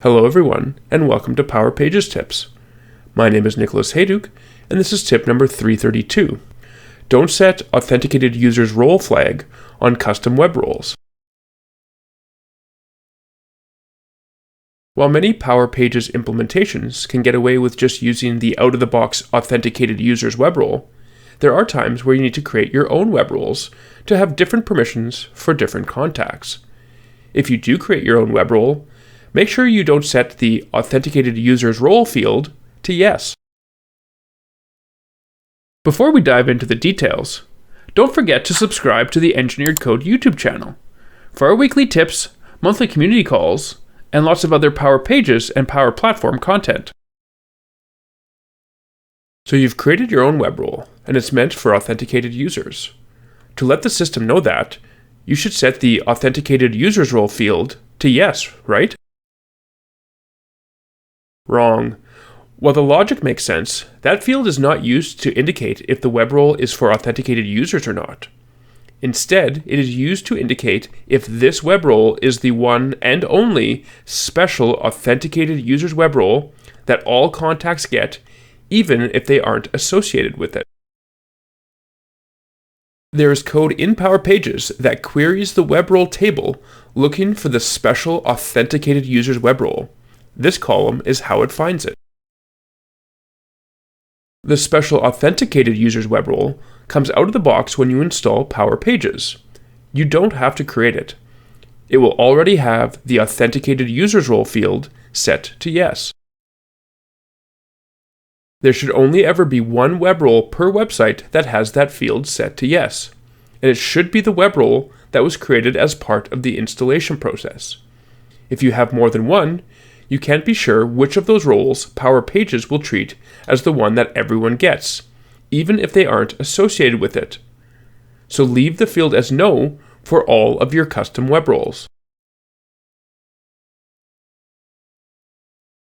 Hello everyone, and welcome to Power Pages Tips. My name is Nicholas Hayduk, and this is tip number 332. Don't set Authenticated Users Role flag on custom web roles. While many Power Pages implementations can get away with just using the out-of-the-box Authenticated Users web role, there are times where you need to create your own web roles to have different permissions for different contacts. If you do create your own web role, make sure you don't set the Authenticated Users Role field to yes. Before we dive into the details, don't forget to subscribe to the Engineered Code YouTube channel for our weekly tips, monthly community calls, and lots of other Power Pages and Power Platform content. So you've created your own web role, and it's meant for authenticated users. To let the system know that, you should set the Authenticated Users Role field to yes, right? Wrong. While the logic makes sense, that field is not used to indicate if the web role is for authenticated users or not. Instead, it is used to indicate if this web role is the one and only special authenticated users web role that all contacts get, even if they aren't associated with it. There is code in Power Pages that queries the web role table looking for the special authenticated users web role. This column is how it finds it. The special authenticated users web role comes out of the box when you install Power Pages. You don't have to create it. It will already have the Authenticated Users Role field set to yes. There should only ever be one web role per website that has that field set to yes, and it should be the web role that was created as part of the installation process. If you have more than one, you can't be sure which of those roles Power Pages will treat as the one that everyone gets, even if they aren't associated with it. So leave the field as no for all of your custom web roles.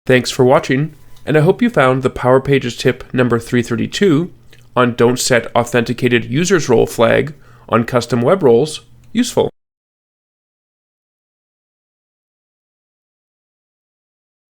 Thanks for watching, and I hope you found the Power Pages tip number 332 on Don't Set Authenticated Users Role flag on custom web roles useful.